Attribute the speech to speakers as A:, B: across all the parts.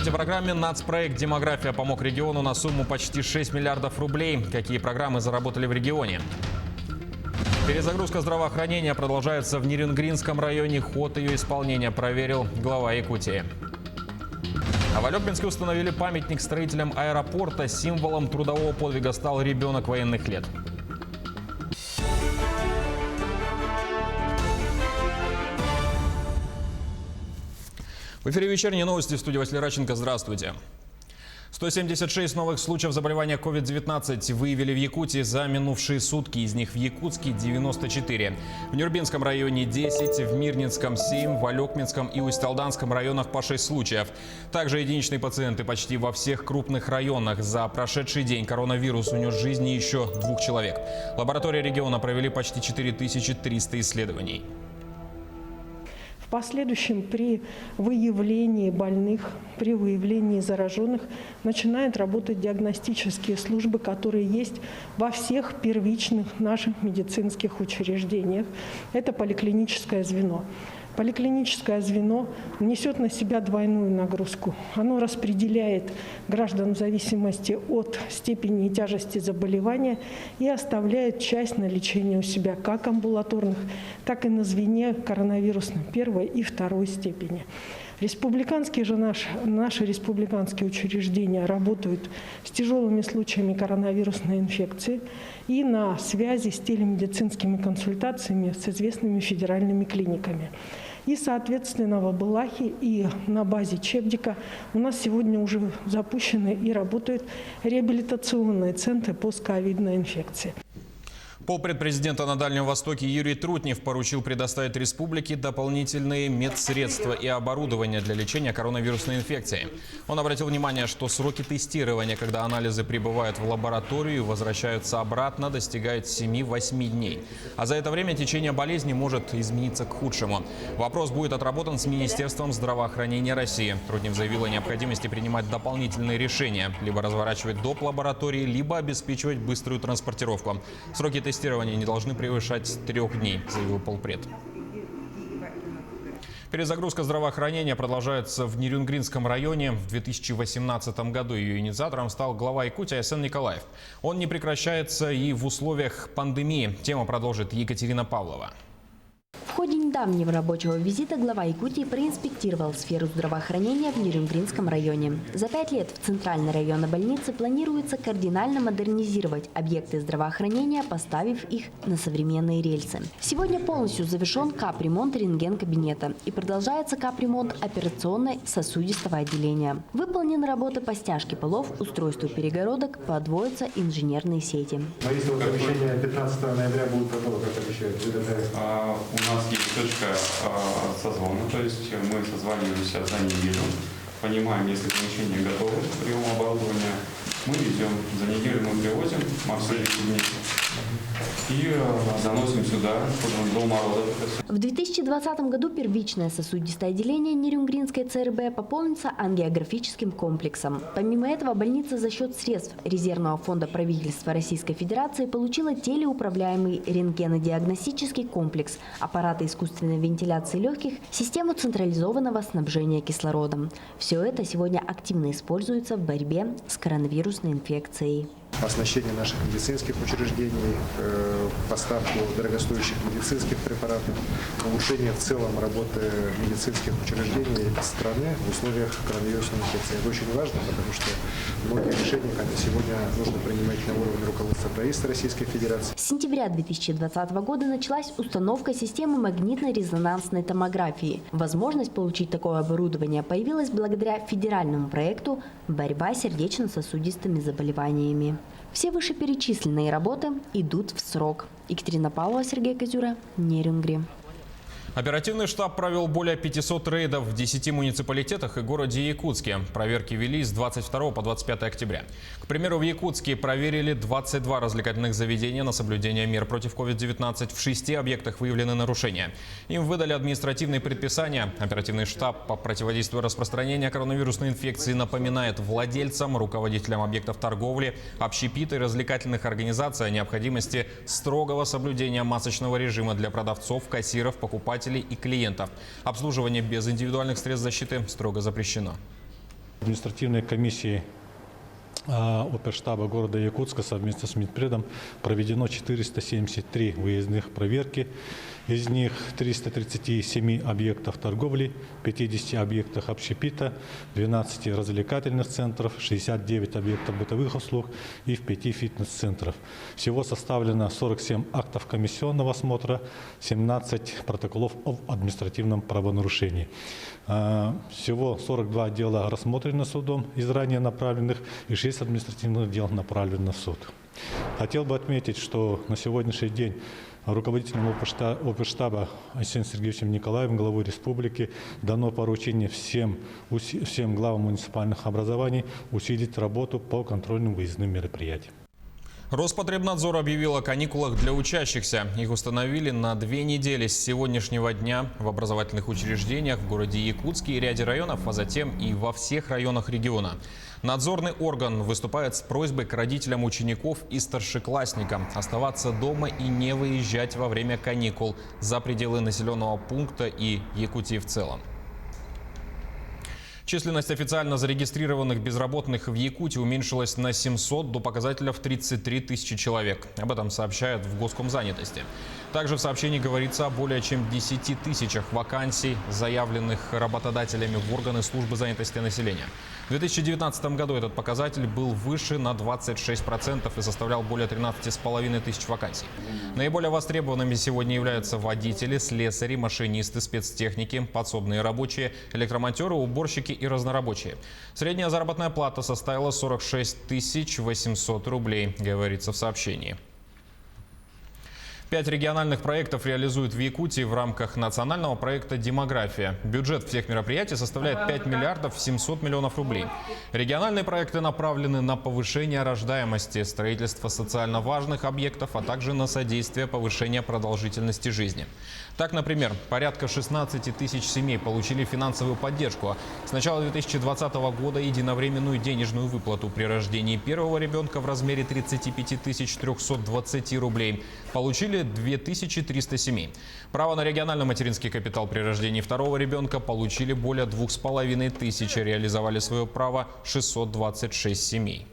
A: Здравствуйте. В программе «Нацпроект. Демография» помог региону на сумму почти 6 миллиардов рублей. Какие программы заработали в регионе? Перезагрузка здравоохранения продолжается в Нерюнгринском районе. Ход ее исполнения проверил глава Якутии. А в Алекминске установили памятник строителям аэропорта. Символом трудового подвига стал ребенок военных лет. В эфире вечерние новости, в студии Василий Раченко. Здравствуйте. 176 новых случаев заболевания COVID-19 выявили в Якутии за минувшие сутки. Из них в Якутске 94. В Нюрбинском районе 10, в Мирнинском 7, в Алекминском и Усть-Алданском районах по 6 случаев. Также единичные пациенты почти во всех крупных районах. За прошедший день коронавирус унес жизни еще 2 человек. Лаборатории региона провели почти 4300 исследований.
B: В последующем при выявлении больных, при выявлении зараженных начинают работать диагностические службы, которые есть во всех первичных наших медицинских учреждениях. Это поликлиническое звено. Поликлиническое звено несет на себя двойную нагрузку. Оно распределяет граждан в зависимости от степени и тяжести заболевания и оставляет часть на лечение у себя, как амбулаторных, так и на звене коронавирусной первой и второй степени. Республиканские же наши республиканские учреждения работают с тяжелыми случаями коронавирусной инфекции и на связи с телемедицинскими консультациями с известными федеральными клиниками. И, соответственно, в Абылахе и на базе Чебдика у нас сегодня уже запущены и работают реабилитационные центры постковидной инфекции.
A: Полпредпрезидента на Дальнем Востоке Юрий Трутнев поручил предоставить республике дополнительные медсредства и оборудование для лечения коронавирусной инфекции. Он обратил внимание, что сроки тестирования, когда анализы прибывают в лабораторию и возвращаются обратно, достигают 7-8 дней. А за это время течение болезни может измениться к худшему. Вопрос будет отработан с Министерством здравоохранения России. Трутнев заявил о необходимости принимать дополнительные решения, либо разворачивать доп. Лаборатории, либо обеспечивать быструю транспортировку. Сроки тестирования не должны превышать 3 дней, заявил полпред. Перезагрузка здравоохранения продолжается в Нерюнгринском районе. В 2018 году ее инициатором стал глава Якутии Айсен Николаев. Он не прекращается и в условиях пандемии. Тему продолжит Екатерина Павлова.
C: В ходе недавнего рабочего визита глава Якутии проинспектировал сферу здравоохранения в Нерюнгринском районе. За 5 лет в центральной районной больнице планируется кардинально модернизировать объекты здравоохранения, поставив их на современные рельсы. Сегодня полностью завершен капремонт рентген-кабинета и продолжается капремонт операционно-сосудистого отделения. Выполнены работы по стяжке полов, устройству перегородок, подводятся инженерные сети.
D: Если помещение 15 ноября будет готово, как обещают,
E: у нас есть точка созвона, то есть мы созваниваемся за неделю, понимаем, если помещение готово к приему оборудования, мы везем, за неделю мы привозим, мы обсудим вместе и заносим сюда, до мороза.
C: В 2020 году первичное сосудистое отделение Нерюнгринской ЦРБ пополнится ангиографическим комплексом. Помимо этого, больница за счет средств резервного фонда правительства Российской Федерации получила телеуправляемый рентгенодиагностический комплекс, аппараты искусственной вентиляции легких, систему централизованного снабжения кислородом. Все это сегодня активно используется в борьбе с коронавирусной инфекцией.
D: Оснащение наших медицинских учреждений, поставку дорогостоящих медицинских препаратов, улучшение в целом работы медицинских учреждений страны в условиях коронавирусной инфекции. Это очень важно, потому что многие решения сегодня нужно принимать на уровне руководства правительства Российской Федерации.
C: С сентября 2020 года началась установка системы магнитно-резонансной томографии. Возможность получить такое оборудование появилась благодаря федеральному проекту «Борьба с сердечно-сосудистыми заболеваниями». Все вышеперечисленные работы идут в срок. Екатерина Павлова, Сергей Козюра, Нерюнгри.
A: Оперативный штаб провел более 500 рейдов в 10 муниципалитетах и городе Якутске. Проверки велись с 22 по 25 октября. К примеру, в Якутске проверили 22 развлекательных заведения на соблюдение мер против COVID-19. В 6 объектах выявлены нарушения. Им выдали административные предписания. Оперативный штаб по противодействию распространению коронавирусной инфекции напоминает владельцам, руководителям объектов торговли, общепит и развлекательных организаций о необходимости строгого соблюдения масочного режима для продавцов, кассиров, покупателей и клиентов. Обслуживание без индивидуальных средств защиты строго запрещено.
F: Административной комиссии оперштаба города Якутска совместно с Минпредом проведено 473 выездных проверки. Из них 337 объектов торговли, 50 объектах общепита, 12 развлекательных центров, 69 объектов бытовых услуг и в 5 фитнес-центров. Всего составлено 47 актов комиссионного осмотра, 17 протоколов об административном правонарушении. Всего 42 дела рассмотрено судом из ранее направленных и 6 административных дел направлено в суд. Хотел бы отметить, что на сегодняшний день руководителем оперштаба Айсеном Сергеевичем Николаевым, главой республики, дано поручение всем главам муниципальных образований усилить работу по контрольным выездным мероприятиям.
A: Роспотребнадзор объявил о каникулах для учащихся. Их установили на 2 недели с сегодняшнего дня в образовательных учреждениях в городе Якутске и ряде районов, а затем и во всех районах региона. Надзорный орган выступает с просьбой к родителям учеников и старшеклассникам оставаться дома и не выезжать во время каникул за пределы населенного пункта и Якутии в целом. Численность официально зарегистрированных безработных в Якутии уменьшилась на 700 до показателя в 33 тысячи человек. Об этом сообщают в Госкомзанятости. Также в сообщении говорится о более чем 10 тысячах вакансий, заявленных работодателями в органы службы занятости населения. В 2019 году этот показатель был выше на 26% и составлял более 13,5 тысяч вакансий. Наиболее востребованными сегодня являются водители, слесари, машинисты, спецтехники, подсобные рабочие, электромонтеры, уборщики и разнорабочие. Средняя заработная плата составила 46 800 рублей, говорится в сообщении. 5 региональных проектов реализуют в Якутии в рамках национального проекта «Демография». Бюджет всех мероприятий составляет 5 миллиардов 700 миллионов рублей. Региональные проекты направлены на повышение рождаемости, строительство социально важных объектов, а также на содействие повышения продолжительности жизни. Так, например, порядка 16 тысяч семей получили финансовую поддержку. С начала 2020 года единовременную денежную выплату при рождении первого ребенка в размере 35 320 рублей получили 2300 семей. Право на региональный материнский капитал при рождении второго ребенка получили более 2500, реализовали свое право 626 семей.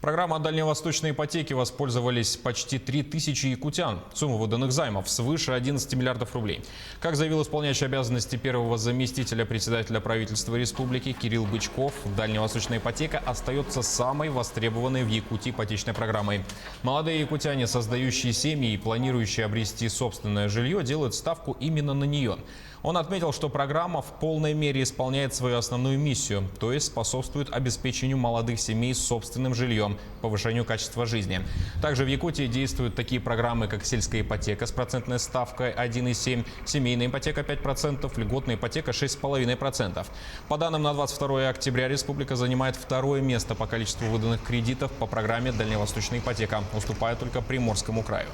A: Программа дальневосточной ипотеки воспользовались почти 3000 якутян. Сумма выданных займов свыше 11 миллиардов рублей. Как заявил исполняющий обязанности первого заместителя председателя правительства республики Кирилл Бычков, дальневосточная ипотека остается самой востребованной в Якутии ипотечной программой. Молодые якутяне, создающие семьи и планирующие обрести собственное жилье, делают ставку именно на нее. Он отметил, что программа в полной мере исполняет свою основную миссию, то есть способствует обеспечению молодых семей собственным жильем, повышению качества жизни. Также в Якутии действуют такие программы, как сельская ипотека с процентной ставкой 1,7%, семейная ипотека 5%, льготная ипотека 6,5%. По данным на 22 октября республика занимает 2-е место по количеству выданных кредитов по программе «Дальневосточная ипотека», уступая только Приморскому краю.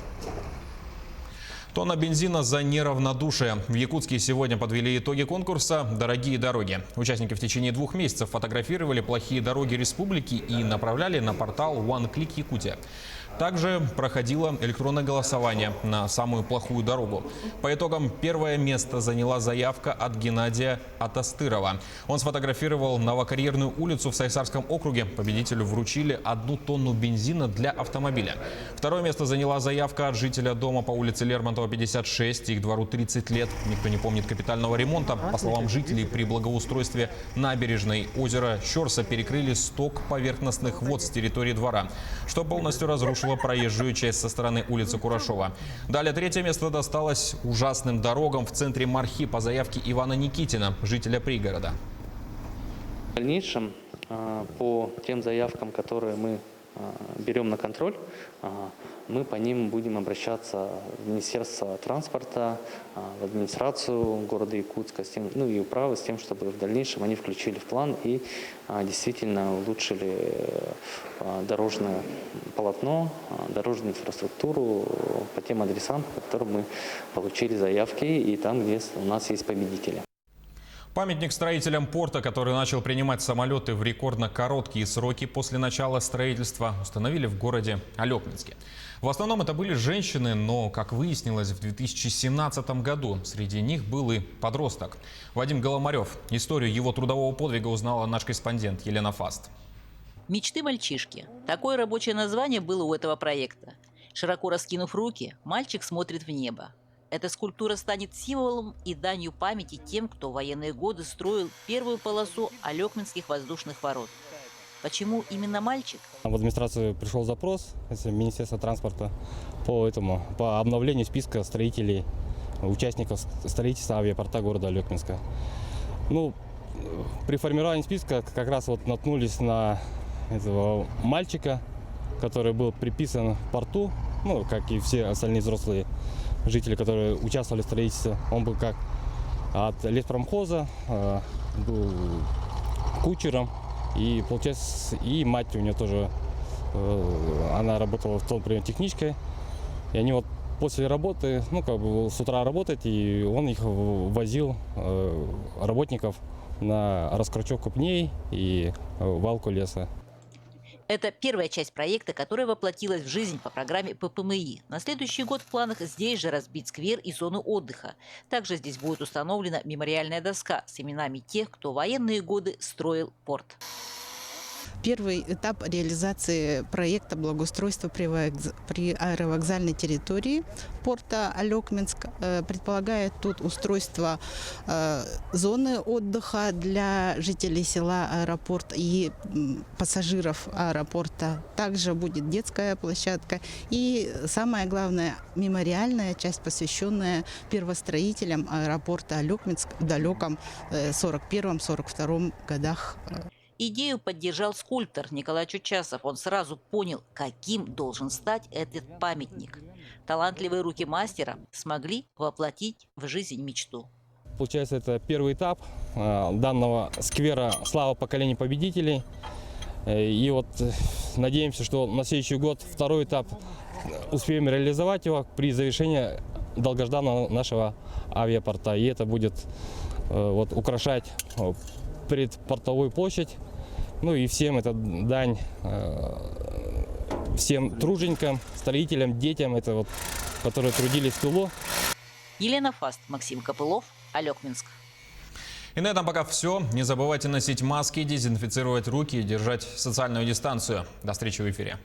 A: Тонна бензина за неравнодушие. В Якутске сегодня подвели итоги конкурса «Дорогие дороги». Участники в течение 2 месяцев фотографировали плохие дороги республики и направляли на портал One Click Якутия. Также проходило электронное голосование на самую плохую дорогу. По итогам 1-е место заняла заявка от Геннадия Атастырова. Он сфотографировал Новокарьерную улицу в Сайсарском округе. Победителю вручили 1 тонну бензина для автомобиля. 2-е место заняла заявка от жителя дома по улице Лермонтова, 56. Их двору 30 лет. Никто не помнит капитального ремонта. По словам жителей, при благоустройстве набережной озера Щорса перекрыли сток поверхностных вод с территории двора, что полностью разрушило проезжую часть со стороны улицы Курашова. Далее 3-е место досталось ужасным дорогам в центре Мархи по заявке Ивана Никитина, жителя пригорода.
G: В дальнейшем по тем заявкам, которые мы берем на контроль, мы по ним будем обращаться в Министерство транспорта, в администрацию города Якутска, и управы, с тем, чтобы в дальнейшем они включили в план и действительно улучшили дорожное полотно, дорожную инфраструктуру по тем адресам, по которым мы получили заявки, и там, где у нас есть победители.
A: Памятник строителям порта, который начал принимать самолеты в рекордно короткие сроки после начала строительства, установили в городе Алекминске. В основном это были женщины, но, как выяснилось, в 2017 году среди них был и подросток. Вадим Голомарев. Историю его трудового подвига узнала наш корреспондент Елена Фаст.
H: «Мечты мальчишки». Такое рабочее название было у этого проекта. Широко раскинув руки, мальчик смотрит в небо. Эта скульптура станет символом и данью памяти тем, кто в военные годы строил первую полосу Алекминских воздушных ворот. Почему именно мальчик?
I: В администрацию пришел запрос из Министерства транспорта по обновлению списка строителей, участников строительства авиапорта города Алекминска. При формировании списка как раз наткнулись на этого мальчика, который был приписан в порту, как и все остальные взрослые жители, которые участвовали в строительстве. Он был как от леспромхоза, был кучером, и получается, и мать у нее тоже, она работала в том время техничкой. И они после работы, с утра работать, и он их возил, работников, на раскручевку пней и валку леса.
H: Это первая часть проекта, которая воплотилась в жизнь по программе ППМИ. На следующий год в планах здесь же разбить сквер и зону отдыха. Также здесь будет установлена мемориальная доска с именами тех, кто в военные годы строил порт.
J: Первый этап реализации проекта благоустройства при аэровокзальной территории порта Алекминск предполагает тут устройство зоны отдыха для жителей села Аэропорт и пассажиров аэропорта. Также будет детская площадка и, самое главное, мемориальная часть, посвященная первостроителям аэропорта Алекминск в далеком 41-42 годах.
H: Идею поддержал скульптор Николай Чучасов. Он сразу понял, каким должен стать этот памятник. Талантливые руки мастера смогли воплотить в жизнь мечту.
I: Получается, это первый этап данного сквера «Слава поколений победителей». И надеемся, что на следующий год второй этап успеем реализовать его при завершении долгожданного нашего авиапорта. И это будет украшать предпортовую площадь. И всем это дань, всем труженикам, строителям, детям, которые трудились в тылу.
H: Елена Фаст, Максим Копылов, Алекминск.
A: И на этом пока все. Не забывайте носить маски, дезинфицировать руки и держать социальную дистанцию. До встречи в эфире.